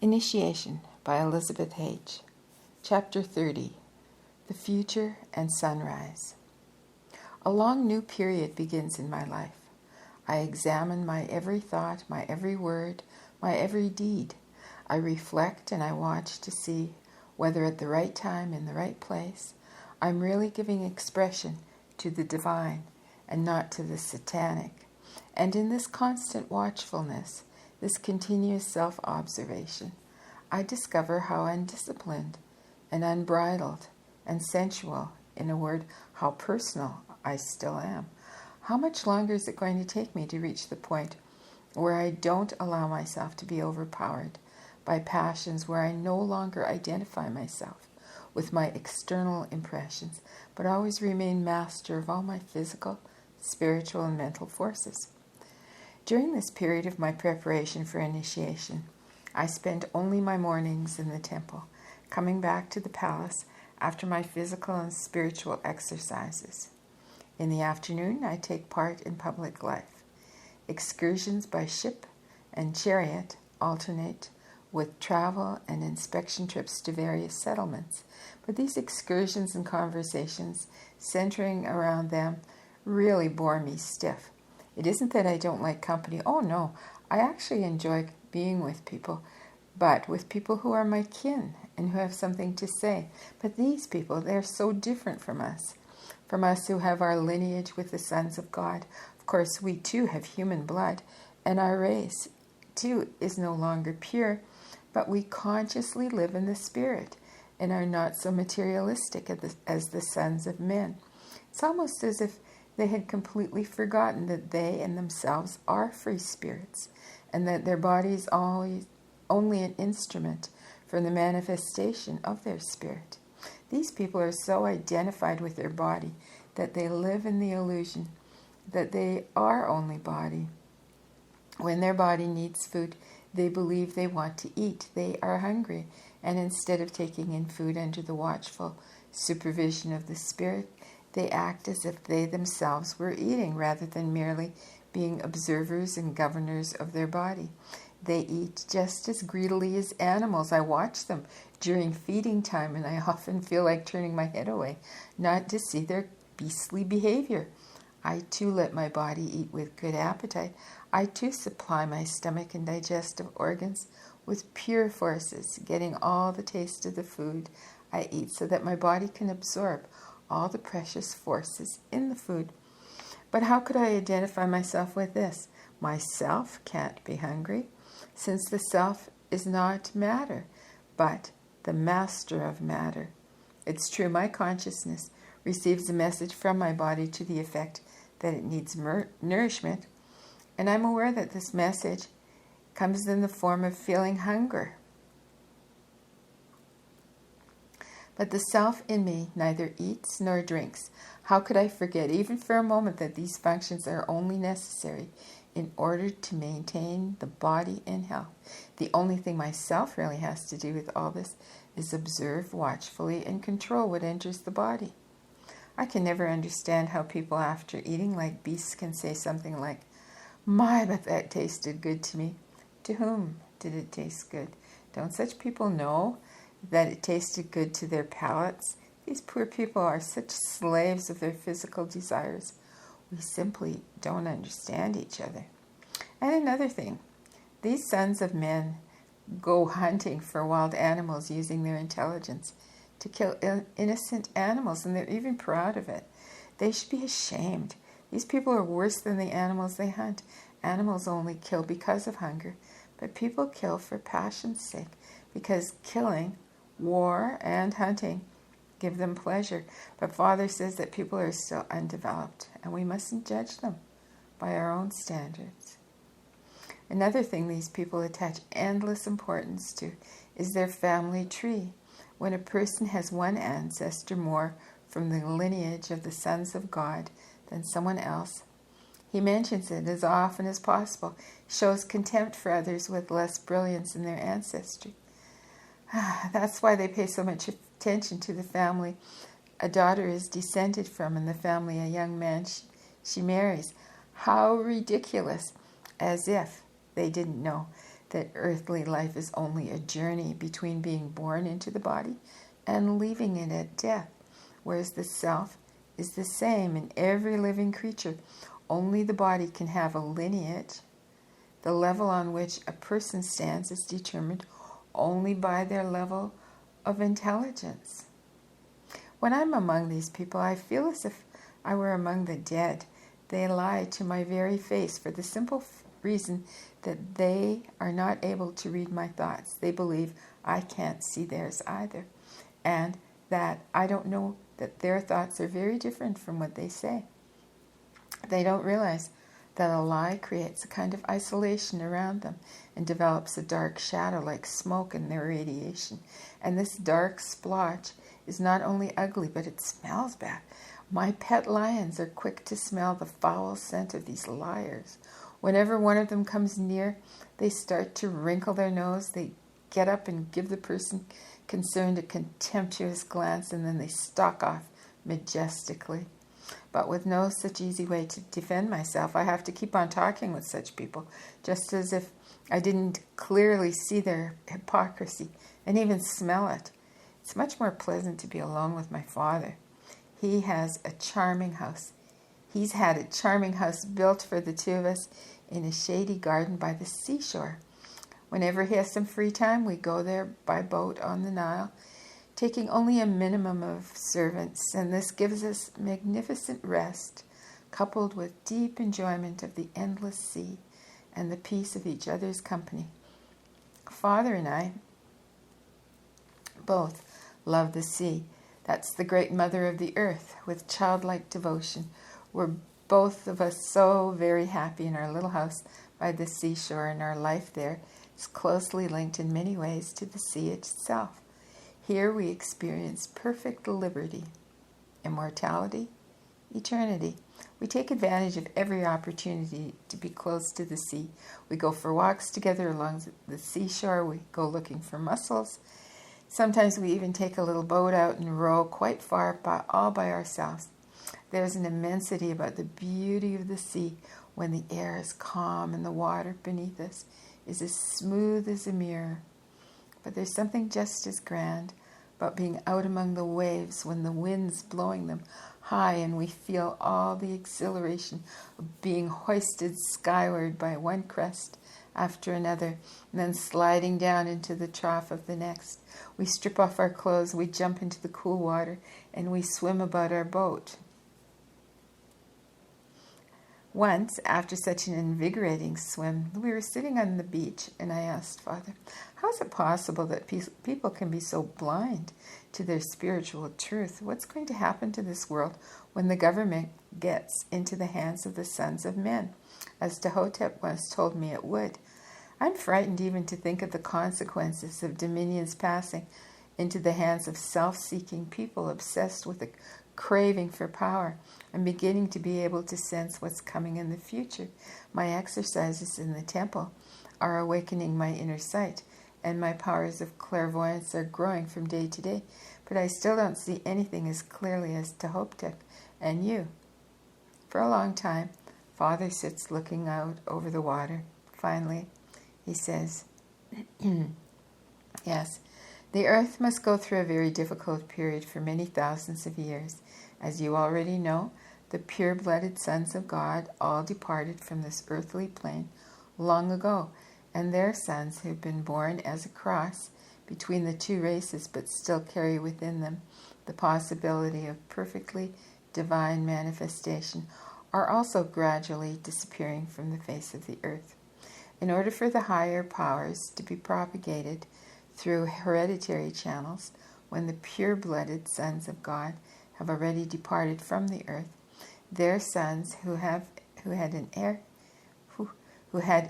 Initiation by Elisabeth Haich. Chapter 30. The Future and Sunrise. A long new period begins in my life. I examine my every thought, my every word, my every deed. I reflect and I watch to see whether at the right time, in the right place, I'm really giving expression to the divine and not to the satanic. And in this constant watchfulness, this continuous self-observation, I discover how undisciplined and unbridled and sensual, in a word, how personal I still am. How much longer is it going to take me to reach the point where I don't allow myself to be overpowered by passions, where I no longer identify myself with my external impressions, but always remain master of all my physical, spiritual, and mental forces? During this period of my preparation for initiation, I spent only my mornings in the temple, coming back to the palace after my physical and spiritual exercises. In the afternoon, I take part in public life. Excursions by ship and chariot alternate with travel and inspection trips to various settlements. But these excursions and conversations centering around them really bore me stiff. It isn't that I don't like company. Oh no, I actually enjoy being with people, but with people who are my kin and who have something to say. But these people, they're so different from us who have our lineage with the sons of God. Of course, we too have human blood, and our race too is no longer pure, but we consciously live in the spirit and are not so materialistic as the sons of men. It's almost as if they had completely forgotten that they and themselves are free spirits, and that their body is always only an instrument for the manifestation of their spirit. These people are so identified with their body that they live in the illusion that they are only body. When their body needs food, they believe they want to eat. They are hungry, and instead of taking in food under the watchful supervision of the spirit, they act as if they themselves were eating rather than merely being observers and governors of their body. They eat just as greedily as animals. I watch them during feeding time, and I often feel like turning my head away, not to see their beastly behavior. I too let my body eat with good appetite. I too supply my stomach and digestive organs with pure forces, getting all the taste of the food I eat so that my body can absorb all the precious forces in the food. But how could I identify myself with this? Myself can't be hungry, since the self is not matter, but the master of matter. It's true, my consciousness receives a message from my body to the effect that it needs nourishment, and I'm aware that this message comes in the form of feeling hunger. But the self in me neither eats nor drinks. How could I forget, even for a moment, that these functions are only necessary in order to maintain the body in health? The only thing myself really has to do with all this is observe watchfully and control what enters the body. I can never understand how people after eating like beasts can say something like, "My, but that tasted good to me." To whom did it taste good? Don't such people know that it tasted good to their palates? These poor people are such slaves of their physical desires. We simply don't understand each other. And another thing, these sons of men go hunting for wild animals using their intelligence to kill innocent animals, and they're even proud of it. They should be ashamed. These people are worse than the animals they hunt. Animals only kill because of hunger, but people kill for passion's sake, because killing, war, and hunting give them pleasure. But Father says that people are still undeveloped, and we mustn't judge them by our own standards. Another thing these people attach endless importance to is their family tree. When a person has one ancestor more from the lineage of the sons of God than someone else, he mentions it as often as possible, shows contempt for others with less brilliance in their ancestry. That's why they pay so much attention to the family a daughter is descended from, and the family a young man she marries. How ridiculous, as if they didn't know that earthly life is only a journey between being born into the body and leaving it at death, whereas the self is the same in every living creature. Only the body can have a lineage. The level on which a person stands is determined only by their level of intelligence. When I'm among these people, I feel as if I were among the dead. They lie to my very face for the simple reason that they are not able to read my thoughts. They believe I can't see theirs either, and that I don't know that their thoughts are very different from what they say. They don't realize that a lie creates a kind of isolation around them and develops a dark shadow like smoke in their radiation. And this dark splotch is not only ugly, but it smells bad. My pet lions are quick to smell the foul scent of these liars. Whenever one of them comes near, they start to wrinkle their nose. They get up and give the person concerned a contemptuous glance, and then they stalk off majestically. But with no such easy way to defend myself, I have to keep on talking with such people, just as if I didn't clearly see their hypocrisy and even smell it. It's much more pleasant to be alone with my father. He has a charming house. He's had a charming house built for the two of us in a shady garden by the seashore. Whenever he has some free time, we go there by boat on the Nile, taking only a minimum of servants, and this gives us magnificent rest, coupled with deep enjoyment of the endless sea and the peace of each other's company. Father and I both love the sea. That's the great mother of the earth. With childlike devotion, we're both of us so very happy in our little house by the seashore, and our life there is closely linked in many ways to the sea itself. Here we experience perfect liberty, immortality, eternity. We take advantage of every opportunity to be close to the sea. We go for walks together along the seashore. We go looking for mussels. Sometimes we even take a little boat out and row quite far all by ourselves. There's an immensity about the beauty of the sea when the air is calm and the water beneath us is as smooth as a mirror. But there's something just as grand about being out among the waves when the wind's blowing them high and we feel all the exhilaration of being hoisted skyward by one crest after another and then sliding down into the trough of the next. We strip off our clothes, we jump into the cool water, and we swim about our boat. Once, after such an invigorating swim, we were sitting on the beach, and I asked Father, how is it possible that people can be so blind to their spiritual truth? What's going to happen to this world when the government gets into the hands of the sons of men, as Ptahhotep once told me it would? I'm frightened even to think of the consequences of dominions passing into the hands of self-seeking people obsessed with a craving for power. I'm beginning to be able to sense what's coming in the future. My exercises in the temple are awakening my inner sight, and my powers of clairvoyance are growing from day to day, but I still don't see anything as clearly as Ptahhotep and you. For a long time, Father sits looking out over the water. Finally, he says, yes, the earth must go through a very difficult period for many thousands of years. As you already know, the pure-blooded sons of God all departed from this earthly plane long ago, and their sons who have been born as a cross between the two races but still carry within them the possibility of perfectly divine manifestation are also gradually disappearing from the face of the earth. In order for the higher powers to be propagated through hereditary channels, when the pure-blooded sons of God have already departed from the earth, their sons who had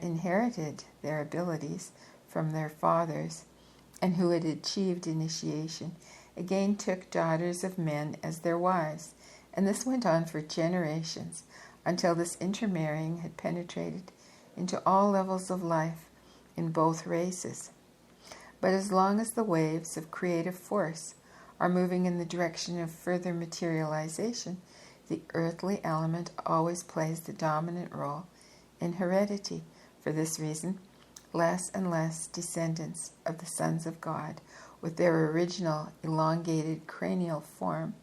inherited their abilities from their fathers and who had achieved initiation again took daughters of men as their wives, and this went on for generations until this intermarrying had penetrated into all levels of life in both races. But as long as the waves of creative force are moving in the direction of further materialization, the earthly element always plays the dominant role in heredity. For this reason, less and less descendants of the sons of God with their original elongated cranial form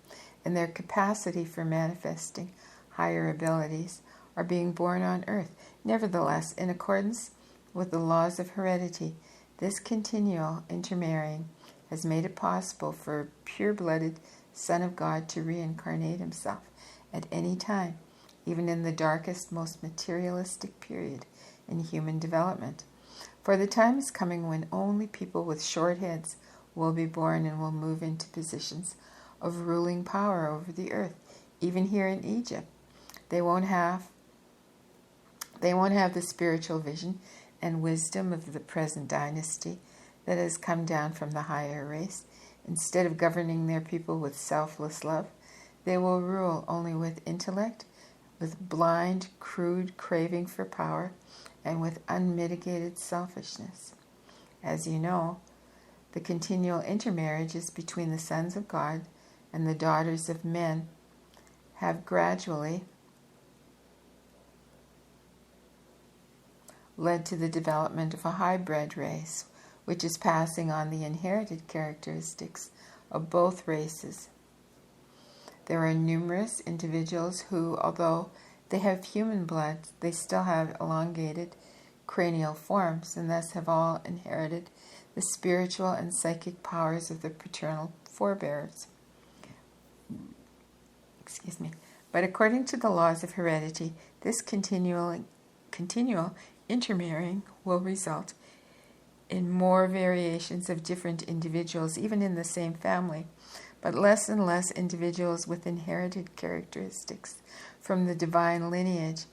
and their capacity for manifesting higher abilities are being born on earth. Nevertheless, in accordance with the laws of heredity, this continual intermarrying has made it possible for a pure-blooded Son of God to reincarnate himself at any time, even in the darkest, most materialistic period in human development. For the time is coming when only people with short heads will be born and will move into positions of ruling power over the earth. Even here in Egypt, they won't have the spiritual vision and wisdom of the present dynasty that has come down from the higher race. Instead of governing their people with selfless love, they will rule only with intellect, with blind, crude craving for power, and with unmitigated selfishness. As you know, the continual intermarriages between the sons of God and the daughters of men have gradually led to the development of a hybrid race, which is passing on the inherited characteristics of both races. There are numerous individuals who, although they have human blood, they still have elongated cranial forms, and thus have all inherited the spiritual and psychic powers of their paternal forebears. But according to the laws of heredity, this continual intermarrying will result in more variations of different individuals, even in the same family, but less and less individuals with inherited characteristics from the divine lineage.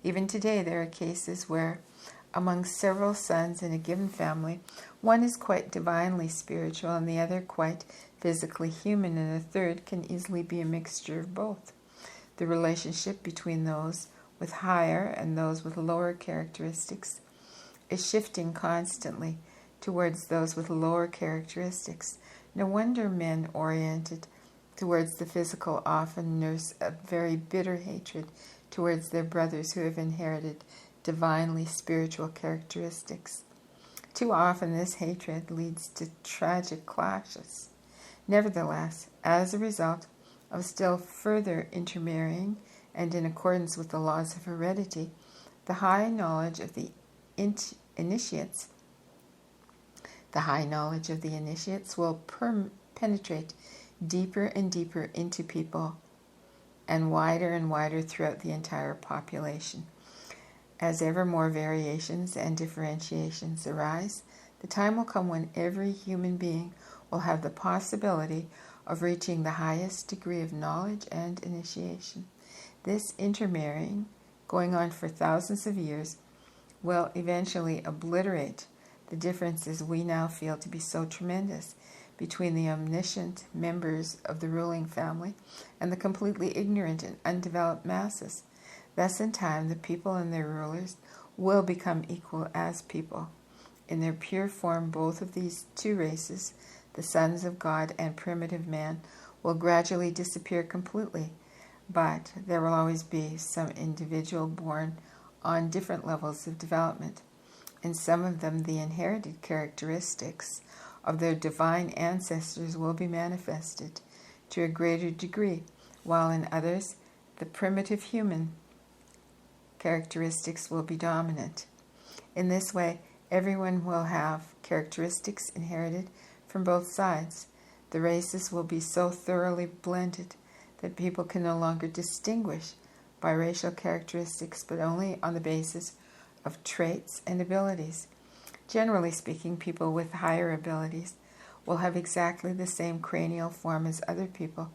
Even today, there are cases where, among several sons in a given family, one is quite divinely spiritual and the other quite physically human, and a third can easily be a mixture of both. The relationship between those with higher and those with lower characteristics is shifting constantly towards those with lower characteristics. No wonder men oriented towards the physical often nurse a very bitter hatred towards their brothers who have inherited divinely spiritual characteristics. Too often this hatred leads to tragic clashes. Nevertheless, as a result of still further intermarrying and in accordance with the laws of heredity, the high knowledge of the initiates will penetrate deeper and deeper into people and wider throughout the entire population. As ever more variations and differentiations arise, the time will come when every human being will have the possibility of reaching the highest degree of knowledge and initiation. This intermarrying, going on for thousands of years, will eventually obliterate the differences we now feel to be so tremendous between the omniscient members of the ruling family and the completely ignorant and undeveloped masses. Thus, in time, the people and their rulers will become equal as people. In their pure form, both of these two races, the sons of God and primitive man, will gradually disappear completely, but there will always be some individual born on different levels of development. In some of them, the inherited characteristics of their divine ancestors will be manifested to a greater degree, while in others, the primitive human characteristics will be dominant. In this way, everyone will have characteristics inherited from both sides. The races will be so thoroughly blended that people can no longer distinguish by racial characteristics, but only on the basis of traits and abilities. Generally speaking, people with higher abilities will have exactly the same cranial form as other people,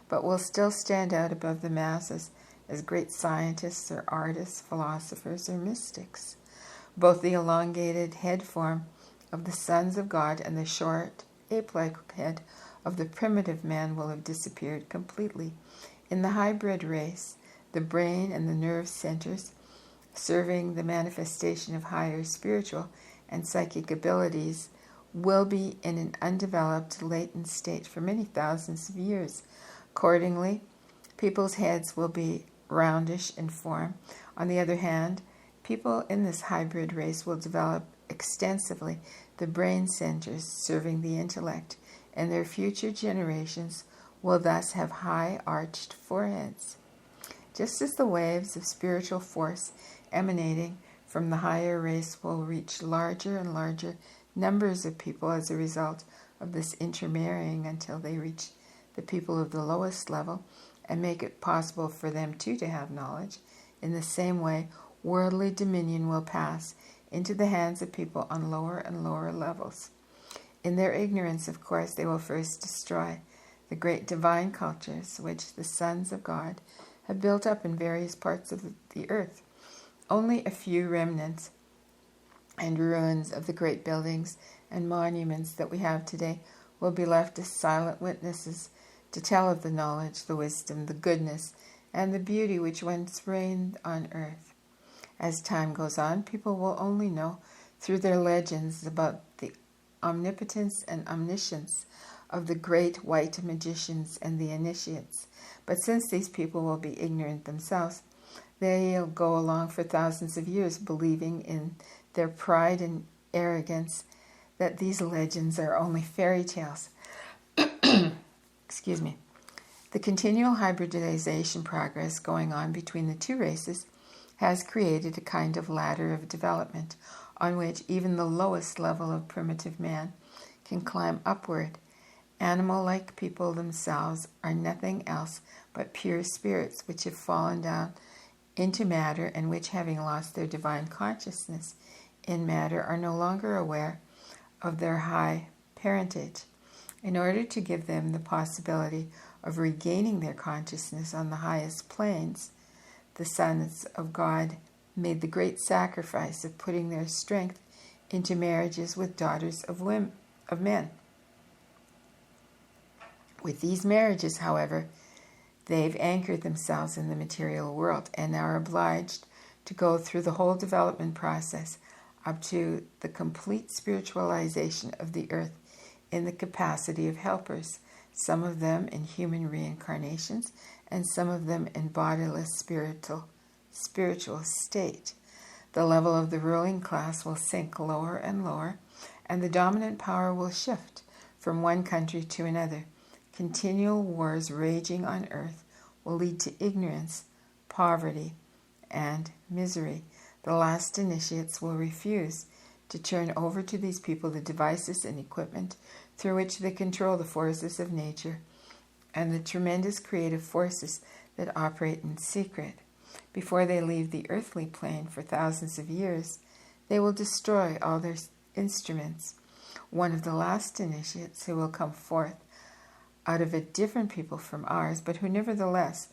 but will still stand out above the masses as great scientists or artists, philosophers or mystics. Both the elongated head form of the sons of God and the short, ape-like head of the primitive man will have disappeared completely. In the hybrid race, the brain and the nerve centers serving the manifestation of higher spiritual and psychic abilities will be in an undeveloped, latent state for many thousands of years. Accordingly, people's heads will be roundish in form. On the other hand, people in this hybrid race will develop extensively the brain centers serving the intellect, and their future generations will thus have high arched foreheads. Just as the waves of spiritual force emanating from the higher race will reach larger and larger numbers of people as a result of this intermarrying until they reach the people of the lowest level and make it possible for them too to have knowledge, in the same way worldly dominion will pass into the hands of people on lower and lower levels. In their ignorance, of course, they will first destroy the great divine cultures which the sons of God have built up in various parts of the earth. Only a few remnants and ruins of the great buildings and monuments that we have today will be left as silent witnesses to tell of the knowledge, the wisdom, the goodness, and the beauty which once reigned on earth. As time goes on, people will only know through their legends about the omnipotence and omniscience of the great white magicians and the initiates. But since these people will be ignorant themselves, they'll go along for thousands of years believing in their pride and arrogance that these legends are only fairy tales. Excuse me. The continual hybridization progress going on between the two races has created a kind of ladder of development on which even the lowest level of primitive man can climb upward. Animal-like people themselves are nothing else but pure spirits which have fallen down into matter and which, having lost their divine consciousness in matter, are no longer aware of their high parentage. In order to give them the possibility of regaining their consciousness on the highest planes, the sons of God made the great sacrifice of putting their strength into marriages with daughters of men. With these marriages, however, they've anchored themselves in the material world and are obliged to go through the whole development process up to the complete spiritualization of the earth in the capacity of helpers, some of them in human reincarnations and some of them in bodiless spiritual state. The level of the ruling class will sink lower and lower, and the dominant power will shift from one country to another. Continual wars raging on earth will lead to ignorance, poverty, and misery. The last initiates will refuse to turn over to these people the devices and equipment through which they control the forces of nature and the tremendous creative forces that operate in secret. Before they leave the earthly plane for thousands of years, they will destroy all their instruments. One of the last initiates who will come forth out of a different people from ours, but who nevertheless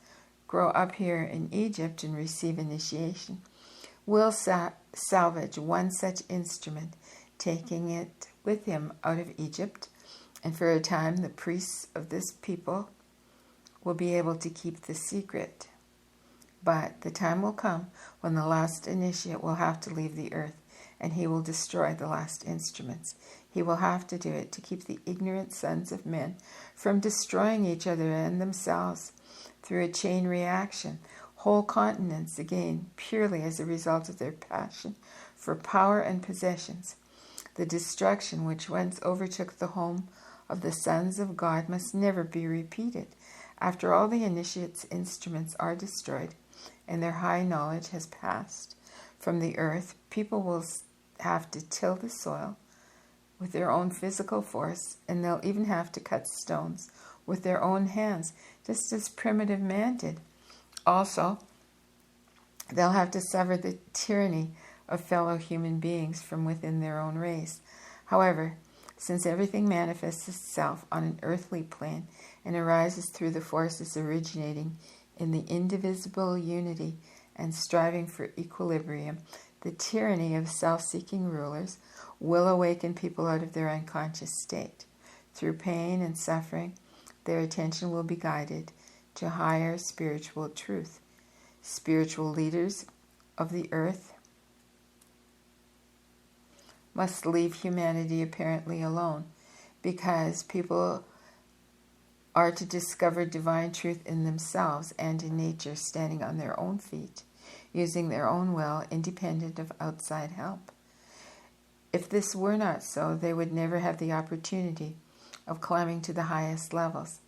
grow up here in Egypt and receive initiation, will salvage one such instrument, taking it with him out of Egypt, and for a time the priests of this people will be able to keep the secret. But the time will come when the last initiate will have to leave the earth, and he will destroy the last instruments. He will have to do it to keep the ignorant sons of men from destroying each other and themselves through a chain reaction. Whole continents, again, purely as a result of their passion for power and possessions. The destruction which once overtook the home of the sons of God must never be repeated. After all the initiates' instruments are destroyed and their high knowledge has passed from the earth, people will have to till the soil with their own physical force, and they'll even have to cut stones with their own hands, just as primitive man did. Also, they'll have to suffer the tyranny of fellow human beings from within their own race. However, since everything manifests itself on an earthly plane and arises through the forces originating in the indivisible unity and striving for equilibrium, the tyranny of self-seeking rulers will awaken people out of their unconscious state. Through pain and suffering, their attention will be guided to higher spiritual truth. Spiritual leaders of the earth must leave humanity apparently alone, because people are to discover divine truth in themselves and in nature, standing on their own feet, using their own will, independent of outside help. If this were not so, they would never have the opportunity of climbing to the highest levels.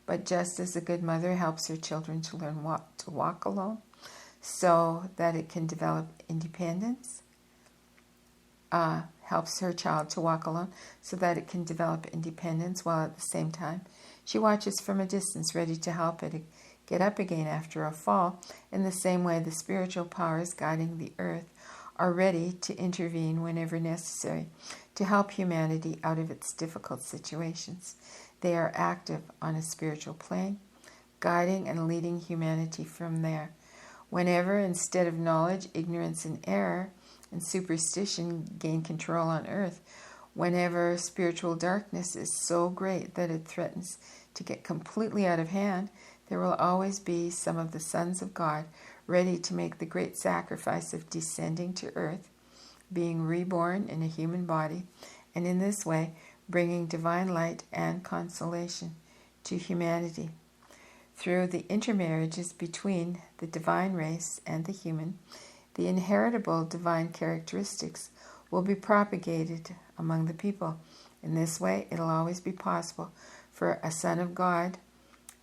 But just as a good mother helps her children to learn to walk alone so that it can develop independence, helps her child to walk alone so that it can develop independence, while at the same time she watches from a distance, ready to help it get up again after a fall. In the same way, the spiritual powers guiding the earth are ready to intervene whenever necessary to help humanity out of its difficult situations. They are active on a spiritual plane, guiding and leading humanity from there. Whenever, instead of knowledge, ignorance and error and superstition gain control on earth, whenever spiritual darkness is so great that it threatens to get completely out of hand, there will always be some of the sons of God ready to make the great sacrifice of descending to earth, being reborn in a human body, and in this way bringing divine light and consolation to humanity. Through the intermarriages between the divine race and the human, the inheritable divine characteristics will be propagated among the people. In this way, it will always be possible for a son of God,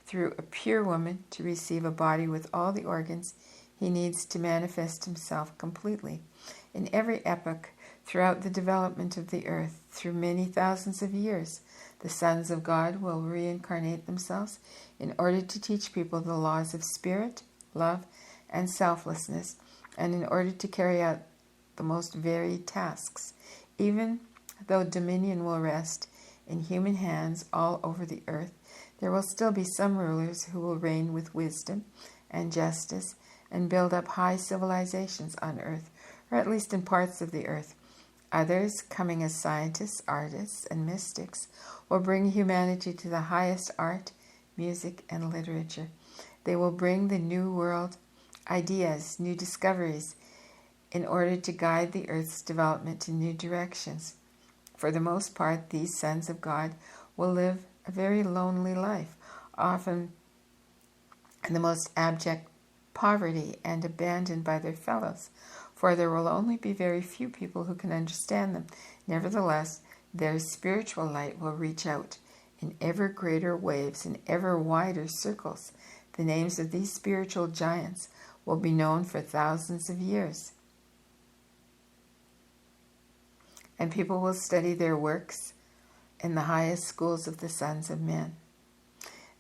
through a pure woman, to receive a body with all the organs he needs to manifest himself completely. In every epoch, throughout the development of the earth, through many thousands of years, the sons of God will reincarnate themselves in order to teach people the laws of spirit, love, and selflessness, and in order to carry out the most varied tasks. Even though dominion will rest in human hands all over the earth, there will still be some rulers who will reign with wisdom and justice and build up high civilizations on earth, or at least in parts of the earth. Others, coming as scientists, artists, and mystics, will bring humanity to the highest art, music, and literature. They will bring the new world ideas, new discoveries, in order to guide the earth's development to new directions. For the most part, these sons of God will live a very lonely life, often in the most abject poverty and abandoned by their fellows, for there will only be very few people who can understand them. Nevertheless, their spiritual light will reach out in ever greater waves and ever wider circles. The names of these spiritual giants will be known for thousands of years, and people will study their works in the highest schools of the sons of men.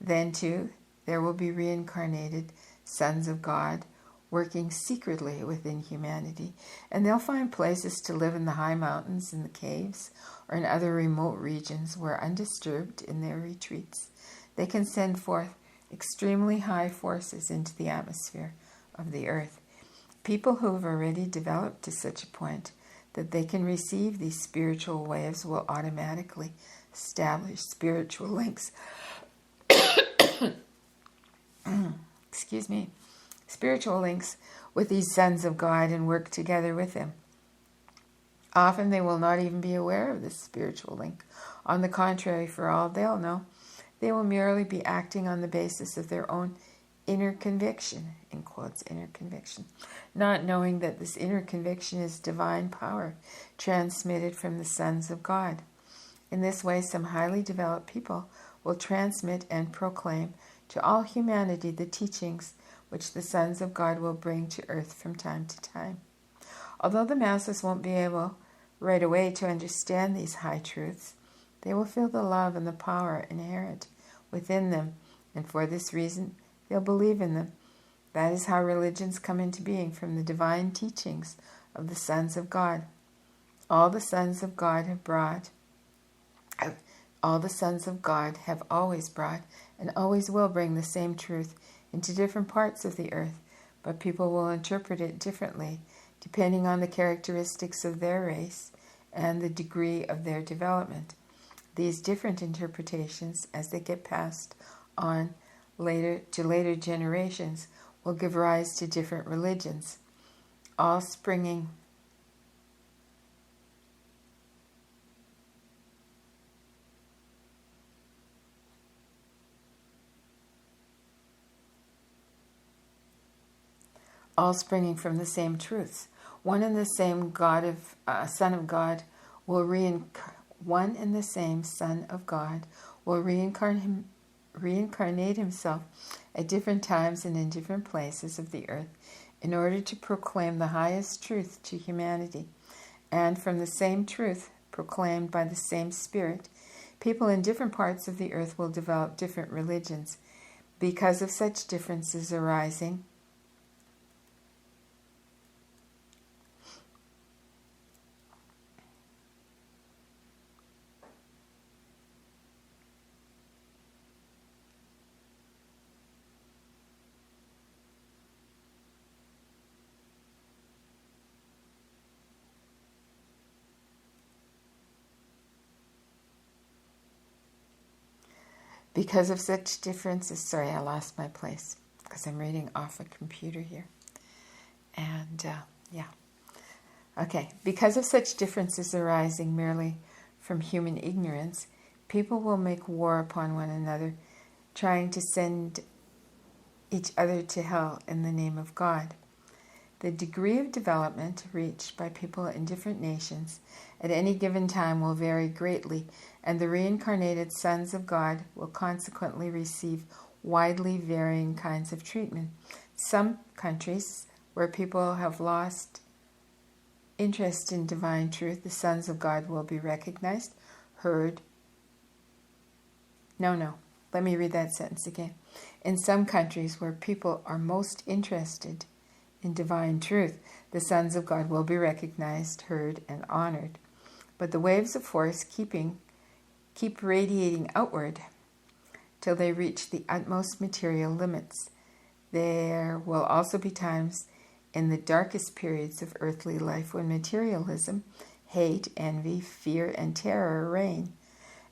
Then, too, there will be reincarnated sons of God working secretly within humanity, and they'll find places to live in the high mountains, in the caves, or in other remote regions where, undisturbed in their retreats, they can send forth extremely high forces into the atmosphere of the earth. People who have already developed to such a point that they can receive these spiritual waves will automatically establish spiritual links spiritual links with these sons of God and work together with them. Often they will not even be aware of this spiritual link. On the contrary, for all they'll know, they will merely be acting on the basis of their own inner conviction, in quotes, inner conviction, not knowing that this inner conviction is divine power transmitted from the sons of God. In this way, some highly developed people will transmit and proclaim to all humanity the teachings which the sons of God will bring to earth from time to time. Although the masses won't be able right away to understand these high truths, they will feel the love and the power inherent within them, and for this reason they'll believe in them. That is how religions come into being, from the divine teachings of the sons of God. All the sons of God have always brought and always will bring the same truth into different parts of the earth, but people will interpret it differently depending on the characteristics of their race and the degree of their development. These different interpretations, as they get passed on later generations, will give rise to different religions, all springing from the same truths. One and the same Son of God one and the same Son of God will reincarnate himself at different times and in different places of the earth in order to proclaim the highest truth to humanity. And from the same truth, proclaimed by the same Spirit, people in different parts of the earth will develop different religions because of such differences arising. Because of such differences, sorry, I lost my place because I'm reading off a computer here. And because of such differences arising merely from human ignorance, people will make war upon one another, trying to send each other to hell in the name of God. The degree of development reached by people in different nations at any given time will vary greatly, and the reincarnated sons of God will consequently receive widely varying kinds of treatment. Some countries where people have lost interest in divine truth, the sons of God will be recognized, heard. Let me read that sentence again. In some countries where people are most interested in divine truth, the sons of God will be recognized, heard, and honored. But the waves of force keep radiating outward till they reach the utmost material limits. There will also be times in the darkest periods of earthly life when materialism, hate, envy, fear, and terror reign.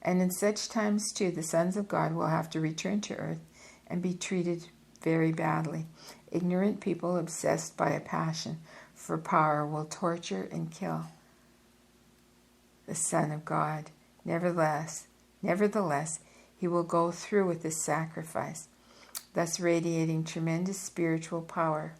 And in such times, too, the sons of God will have to return to earth and be treated very badly. Ignorant people obsessed by a passion for power will torture and kill the Son of God. Nevertheless, he will go through with this sacrifice, thus radiating tremendous spiritual power.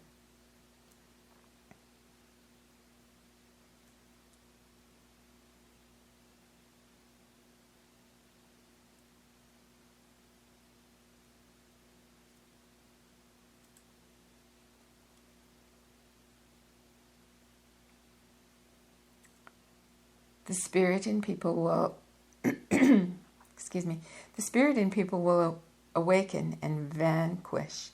The spirit in people will the spirit in people will awaken and vanquish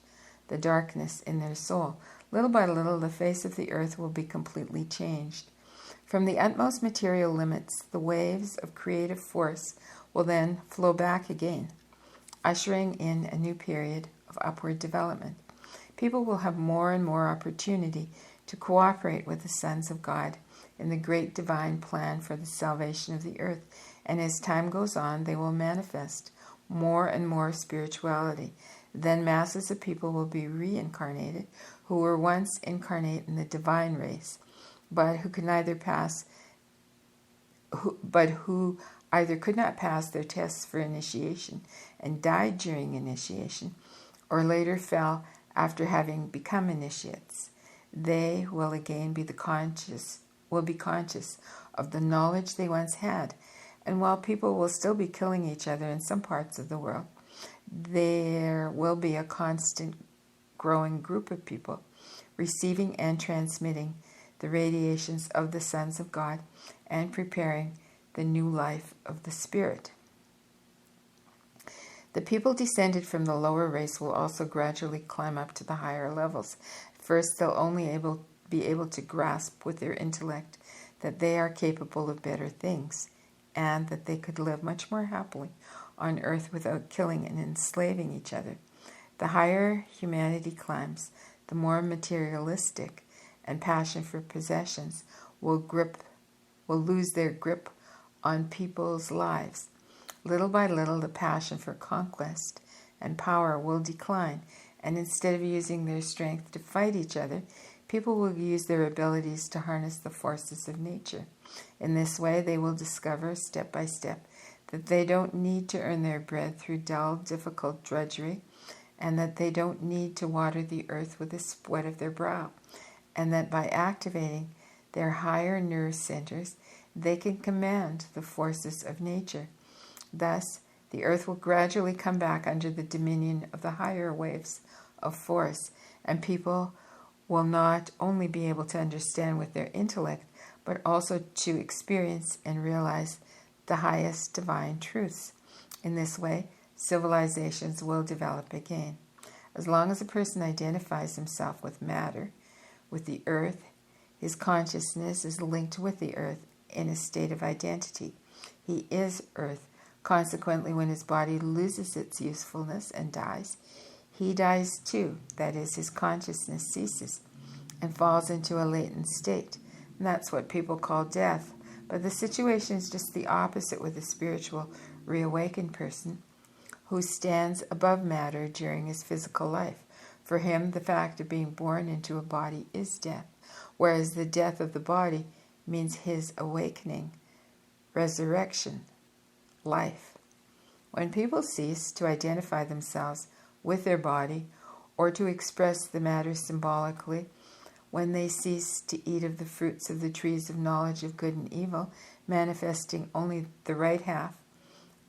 the darkness in their soul. Little by little, the face of the earth will be completely changed. From the utmost material limits, the waves of creative force will then flow back again, ushering in a new period of upward development. People will have more and more opportunity to cooperate with the sons of God in the great divine plan for the salvation of the earth, and as time goes on, they will manifest more and more spirituality. Then masses of people will be reincarnated who were once incarnate in the divine race, but who either could not pass their tests for initiation and died during initiation, or later fell after having become initiates. They will again be conscious of the knowledge they once had, and while people will still be killing each other in some parts of the world, there will be a constant growing group of people receiving and transmitting the radiations of the sons of God and preparing the new life of the Spirit. The people descended from the lower race will also gradually climb up to the higher levels. First, they'll only be able to grasp with their intellect that they are capable of better things, and that they could live much more happily on earth without killing and enslaving each other. The higher humanity climbs, the more materialistic and passion for possessions will lose their grip on people's lives. Little by little, the passion for conquest and power will decline, and instead of using their strength to fight each other, people will use their abilities to harness the forces of nature. In this way, they will discover, step by step, that they don't need to earn their bread through dull, difficult drudgery, and that they don't need to water the earth with the sweat of their brow, and that by activating their higher nerve centers they can command the forces of nature. Thus, the earth will gradually come back under the dominion of the higher waves of force, and people will not only be able to understand with their intellect, but also to experience and realize the highest divine truths. In this way, civilizations will develop again. As long as a person identifies himself with matter, with the earth, his consciousness is linked with the earth in a state of identity. He is earth. Consequently, when his body loses its usefulness and dies, he dies too. That is, his consciousness ceases and falls into a latent state. And that's what people call death. But the situation is just the opposite with a spiritual, reawakened person who stands above matter during his physical life. For him, the fact of being born into a body is death, whereas the death of the body means his awakening, resurrection, life. When people cease to identify themselves with their body or to express the matter symbolically, when they cease to eat of the fruits of the trees of knowledge of good and evil, manifesting only the right half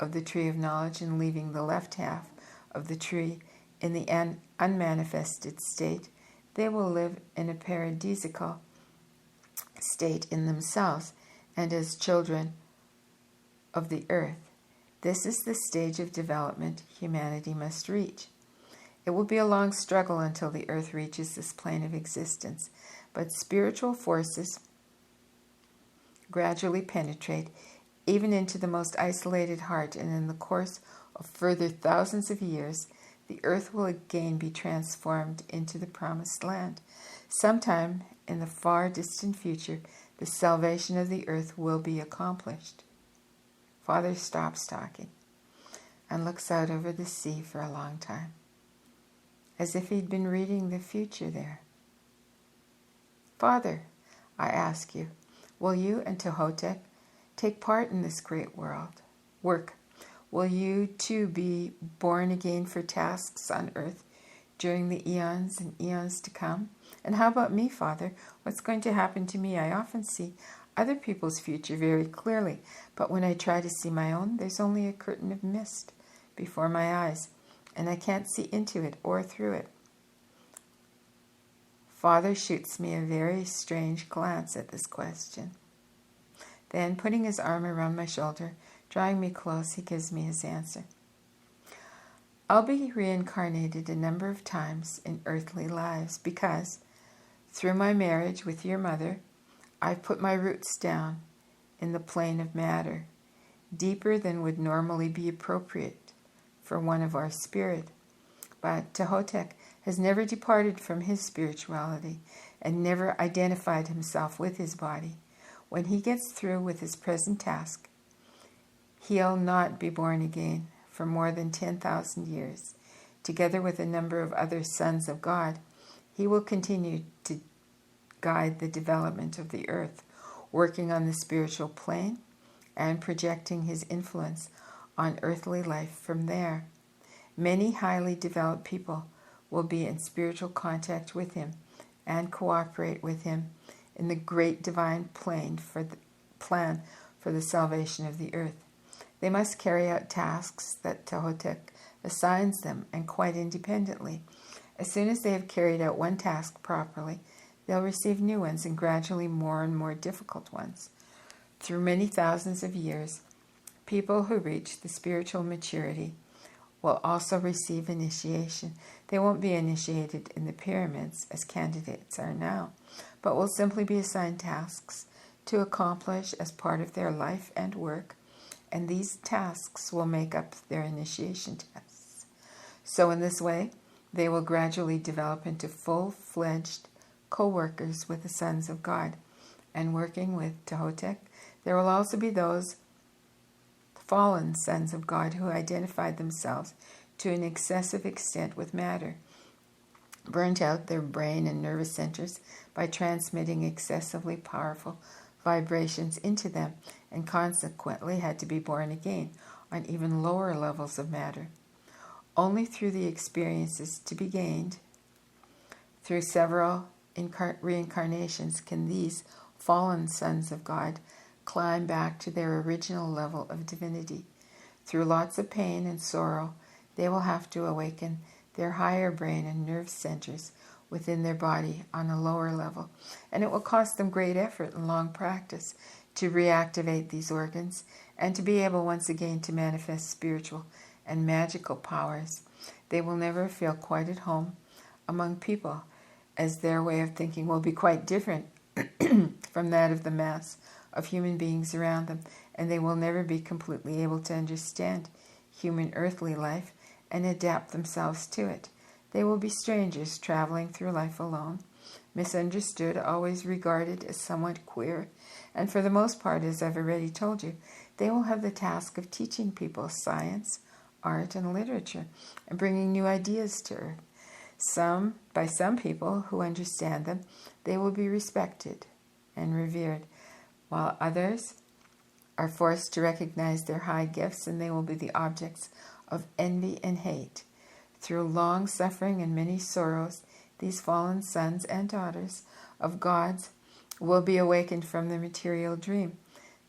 of the tree of knowledge and leaving the left half of the tree in the unmanifested state, they will live in a paradisical state in themselves and as children of the earth. This is the stage of development humanity must reach. It will be a long struggle until the earth reaches this plane of existence, but spiritual forces gradually penetrate even into the most isolated heart, and in the course of further thousands of years, the earth will again be transformed into the promised land. Sometime in the far distant future, the salvation of the earth will be accomplished. Father stops talking and looks out over the sea for a long time, as if he'd been reading the future there. Father, I ask you, will you and Ptahhotep take part in this great work? Will you too be born again for tasks on earth during the eons and eons to come? And how about me, Father? What's going to happen to me? I often see other people's future very clearly, but when I try to see my own, there's only a curtain of mist before my eyes, and I can't see into it or through it. Father shoots me a very strange glance at this question. Then, putting his arm around my shoulder, drawing me close, he gives me his answer. I'll be reincarnated a number of times in earthly lives because, through my marriage with your mother, I've put my roots down in the plane of matter, deeper than would normally be appropriate for one of our spirit. But Ptahhotep has never departed from his spirituality and never identified himself with his body. When he gets through with his present task, he'll not be born again for more than 10,000 years. Together with a number of other sons of God, he will continue to guide the development of the earth, working on the spiritual plane and projecting his influence on earthly life from there. Many highly developed people will be in spiritual contact with him and cooperate with him in the great divine plan for the salvation of the earth. They must carry out tasks that Ptahhotep assigns them, and quite independently. As soon as they have carried out one task properly, they'll receive new ones and gradually more and more difficult ones. Through many thousands of years, people who reach the spiritual maturity will also receive initiation. They won't be initiated in the pyramids as candidates are now, but will simply be assigned tasks to accomplish as part of their life and work, and these tasks will make up their initiation tests. So in this way, they will gradually develop into full-fledged co-workers with the sons of God. And working with Ptahhotep, there will also be those fallen sons of God who identified themselves to an excessive extent with matter, burnt out their brain and nervous centers by transmitting excessively powerful vibrations into them, and consequently had to be born again on even lower levels of matter. Only through the experiences to be gained through several reincarnations can these fallen sons of God climb back to their original level of divinity. Through lots of pain and sorrow, they will have to awaken their higher brain and nerve centers within their body on a lower level, and it will cost them great effort and long practice to reactivate these organs and to be able once again to manifest spiritual and magical powers. They will never feel quite at home among people, as their way of thinking will be quite different from that of the mass of human beings around them, and they will never be completely able to understand human earthly life and adapt themselves to it. They will be strangers traveling through life alone, misunderstood, always regarded as somewhat queer, and for the most part, as I've already told you, they will have the task of teaching people science, art, and literature, and bringing new ideas to earth. By some people who understand them, they will be respected and revered, while others are forced to recognize their high gifts, and they will be the objects of envy and hate. Through long suffering and many sorrows, these fallen sons and daughters of gods will be awakened from their material dream.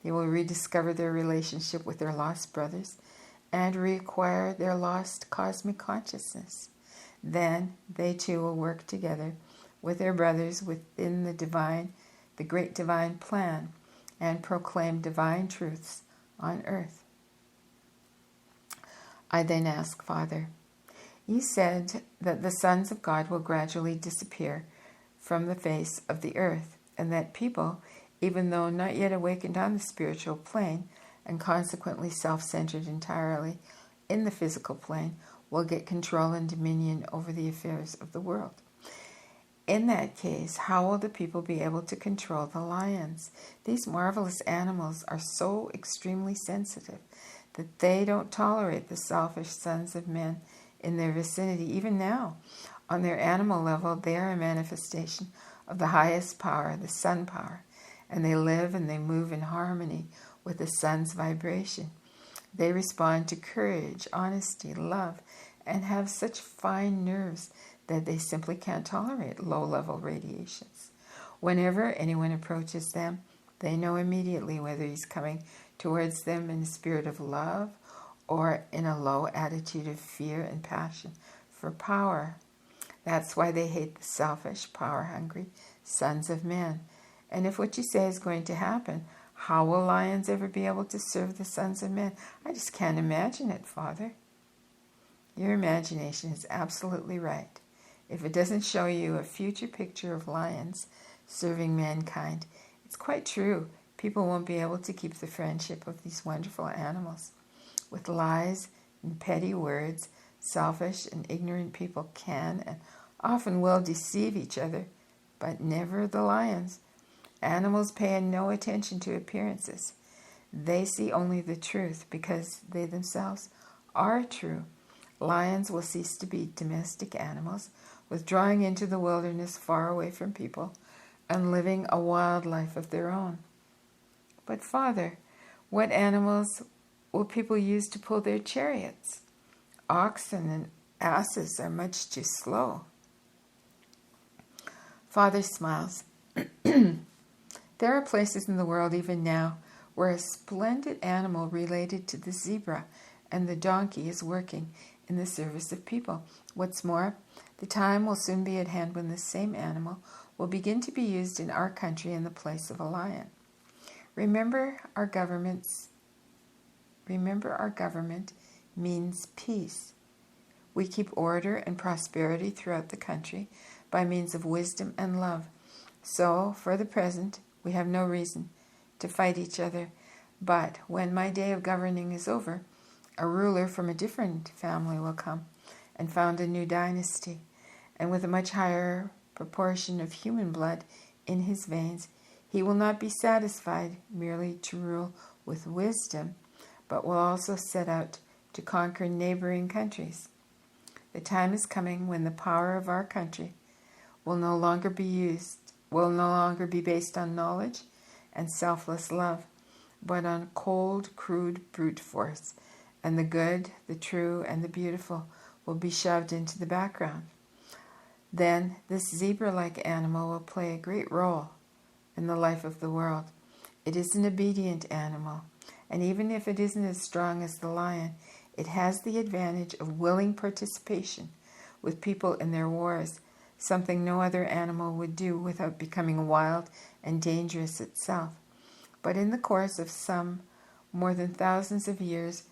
They will rediscover their relationship with their lost brothers and reacquire their lost cosmic consciousness. Then they too will work together with their brothers within the great divine plan, and proclaim divine truths on earth. I then ask, Father, you said that the sons of God will gradually disappear from the face of the earth, and that people, even though not yet awakened on the spiritual plane, and consequently self-centered entirely in the physical plane, will get control and dominion over the affairs of the world. In that case, how will the people be able to control the lions? These marvelous animals are so extremely sensitive that they don't tolerate the selfish sons of men in their vicinity. Even now, on their animal level, they are a manifestation of the highest power, the sun power, and they live and they move in harmony with the sun's vibration. They respond to courage, honesty, love, and have such fine nerves that they simply can't tolerate low-level radiations. Whenever anyone approaches them, they know immediately whether he's coming towards them in a spirit of love or in a low attitude of fear and passion for power. That's why they hate the selfish, power-hungry sons of men. And if what you say is going to happen, how will lions ever be able to serve the sons of men? I just can't imagine it, Father. Your imagination is absolutely right. If it doesn't show you a future picture of lions serving mankind, it's quite true. People won't be able to keep the friendship of these wonderful animals. With lies and petty words, selfish and ignorant people can and often will deceive each other, but never the lions. Animals pay no attention to appearances. They see only the truth because they themselves are true. Lions will cease to be domestic animals, withdrawing into the wilderness far away from people and living a wild life of their own. But Father, what animals will people use to pull their chariots? Oxen and asses are much too slow. Father smiles. There are places in the world even now where a splendid animal related to the zebra and the donkey is working in the service of people. What's more, the time will soon be at hand when the same animal will begin to be used in our country in the place of a lion. Remember, our government means peace. We keep order and prosperity throughout the country by means of wisdom and love. So, for the present, we have no reason to fight each other. But when my day of governing is over, a ruler from a different family will come and found a new dynasty, and with a much higher proportion of human blood in his veins, he will not be satisfied merely to rule with wisdom, but will also set out to conquer neighboring countries. The time is coming when the power of our country will no longer be based on knowledge and selfless love, but on cold, crude brute force, and the good, the true, and the beautiful will be shoved into the background. Then this zebra-like animal will play a great role in the life of the world. It is an obedient animal, and even if it isn't as strong as the lion, it has the advantage of willing participation with people in their wars, something no other animal would do without becoming wild and dangerous itself. But in the course of some more than thousands of years,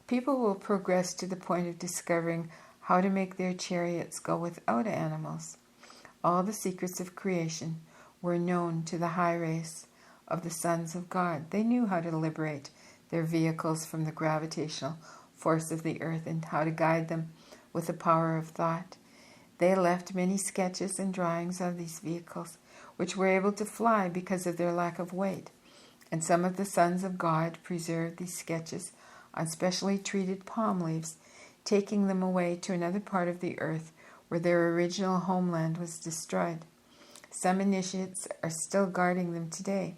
people will progress to the point of discovering how to make their chariots go without animals. All the secrets of creation were known to the high race of the sons of God. They knew how to liberate their vehicles from the gravitational force of the earth and how to guide them with the power of thought. They left many sketches and drawings of these vehicles, which were able to fly because of their lack of weight. And some of the sons of God preserved these sketches on specially treated palm leaves, taking them away to another part of the earth where their original homeland was destroyed. Some initiates are still guarding them today,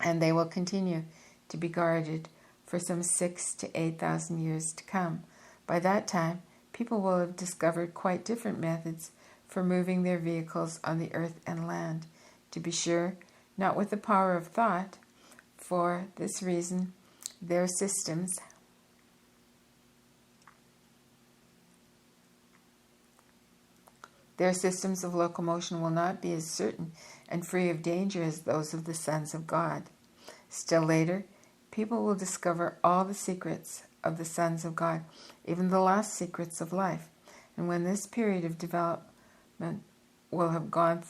and they will continue to be guarded for some 6,000 to 8,000 years to come. By that time, people will have discovered quite different methods for moving their vehicles on the earth and land. To be sure, not with the power of thought. For this reason, their systems of locomotion will not be as certain and free of danger as those of the sons of God. Still later, people will discover all the secrets of the sons of God, even the last secrets of life. And when this period of development will have gone,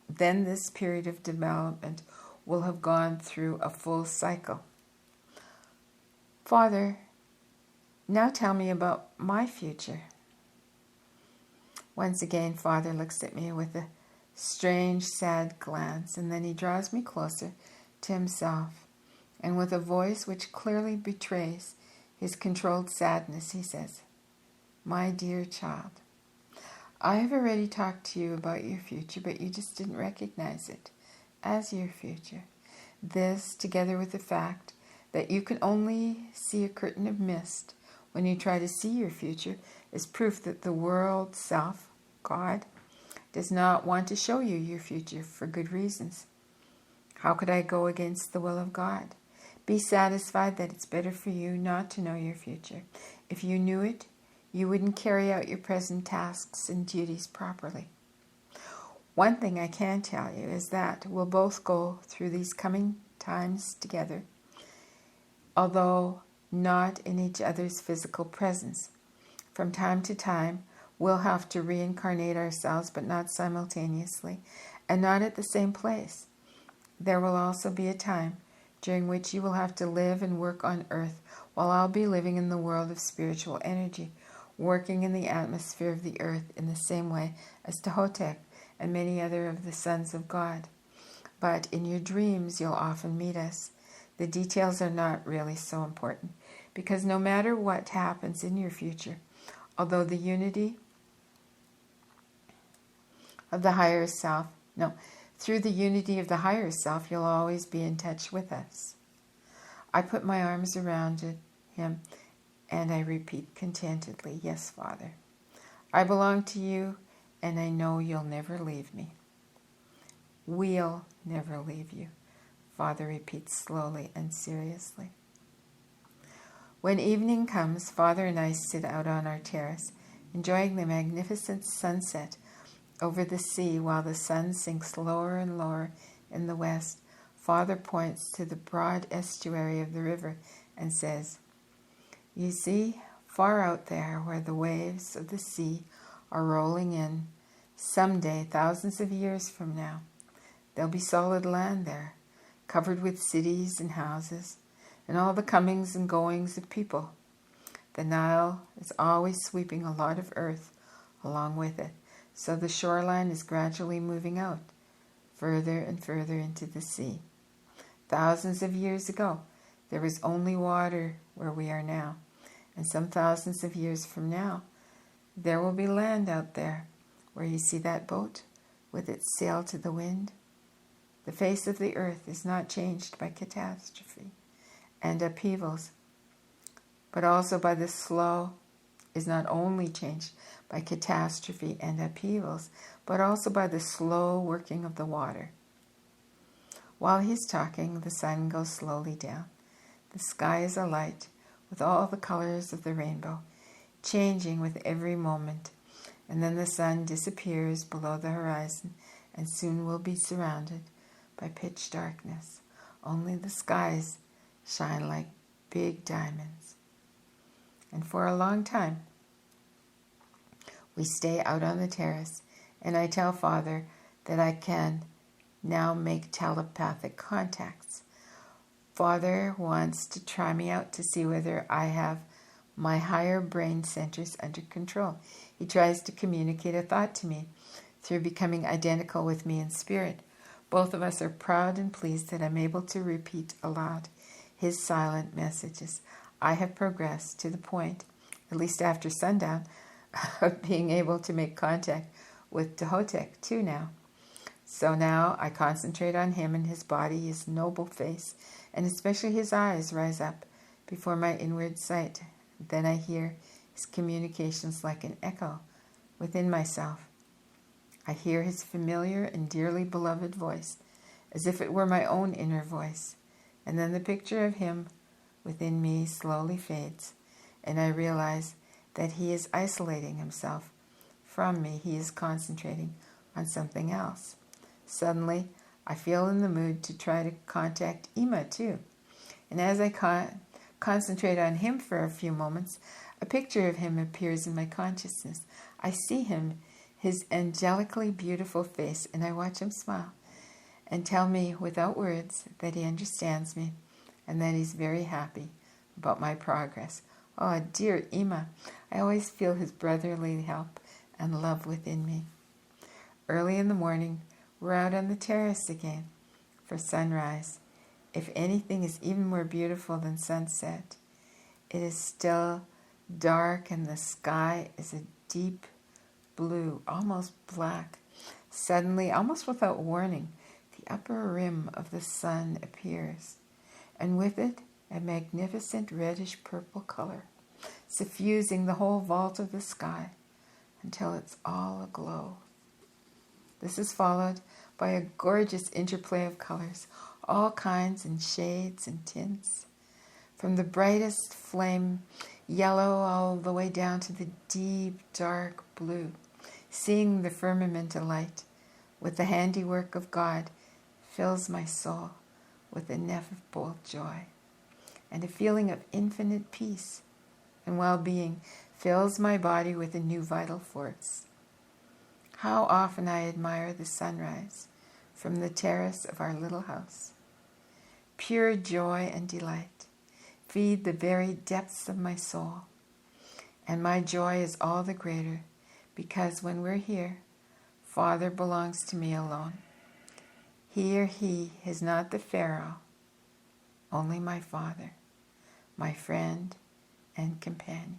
then this period of development will have gone through a full cycle. Father, now tell me about my future. Once again, Father looks at me with a strange, sad glance, and then he draws me closer to himself. And with a voice which clearly betrays his controlled sadness, he says, "My dear child, I have already talked to you about your future, but you just didn't recognize it as your future. This, together with the fact that you can only see a curtain of mist when you try to see your future, is proof that the world self, God, does not want to show you your future for good reasons. How could I go against the will of God? Be satisfied that it's better for you not to know your future. If you knew it, you wouldn't carry out your present tasks and duties properly. One thing I can tell you is that we'll both go through these coming times together, although not in each other's physical presence. From time to time, we'll have to reincarnate ourselves, but not simultaneously, and not at the same place. There will also be a time during which you will have to live and work on earth, while I'll be living in the world of spiritual energy, working in the atmosphere of the earth in the same way as Ptahhotep and many other of the sons of God. But in your dreams, you'll often meet us. The details are not really so important, because no matter what happens in your future, although the unity of the higher self, through the unity of the higher self, you'll always be in touch with us. I put my arms around him, and I repeat contentedly, "Yes, Father. I belong to you, and I know you'll never leave me." "We'll never leave you," Father repeats slowly and seriously. When evening comes, Father and I sit out on our terrace, enjoying the magnificent sunset over the sea while the sun sinks lower and lower in the west. Father points to the broad estuary of the river and says, "You see, far out there where the waves of the sea are rolling in, someday, thousands of years from now, there'll be solid land there, covered with cities and houses, and all the comings and goings of people. The Nile is always sweeping a lot of earth along with it, so the shoreline is gradually moving out, further and further into the sea. Thousands of years ago, there was only water where we are now, and some thousands of years from now, there will be land out there, where you see that boat with its sail to the wind. The face of the earth is not changed by catastrophe and upheavals, but also by the slow, is not only changed by catastrophe and upheavals, but also by the slow working of the water. While he's talking, the sun goes slowly down. The sky is alight with all the colors of the rainbow, changing with every moment. And then the sun disappears below the horizon, and soon we'll be surrounded by pitch darkness. Only the skies shine like big diamonds. And for a long time, we stay out on the terrace, and I tell Father that I can now make telepathic contacts. Father wants to try me out to see whether I have my higher brain centers under control. He tries to communicate a thought to me through becoming identical with me in spirit. Both of us are proud and pleased that I'm able to repeat aloud his silent messages. I have progressed to the point, at least after sundown, of being able to make contact with Ptahhotep too now. So now I concentrate on him and his body, his noble face, and especially his eyes rise up before my inward sight. Then I hear his communications like an echo within myself. I hear his familiar and dearly beloved voice, as if it were my own inner voice. And then the picture of him within me slowly fades, and I realize that he is isolating himself from me. He is concentrating on something else. Suddenly, I feel in the mood to try to contact Ima too. And as I concentrate on him for a few moments, a picture of him appears in my consciousness. I see him, his angelically beautiful face, and I watch him smile and tell me without words that he understands me and that he's very happy about my progress. Oh, dear Ima, I always feel his brotherly help and love within me. Early in the morning, we're out on the terrace again for sunrise. If anything is even more beautiful than sunset, it is still dark and the sky is a deep blue, almost black. Suddenly, almost without warning, the upper rim of the sun appears, and with it a magnificent reddish-purple color, suffusing the whole vault of the sky until it's all aglow. This is followed by a gorgeous interplay of colors, all kinds and shades and tints, from the brightest flame yellow all the way down to the deep, dark blue. Seeing the firmament alight with the handiwork of God fills my soul with ineffable joy, and a feeling of infinite peace and well-being fills my body with a new vital force. How often I admire the sunrise from the terrace of our little house. Pure joy and delight feed the very depths of my soul, and my joy is all the greater because when we're here, Father belongs to me alone. Here he is not the Pharaoh, only my Father, my friend and companion.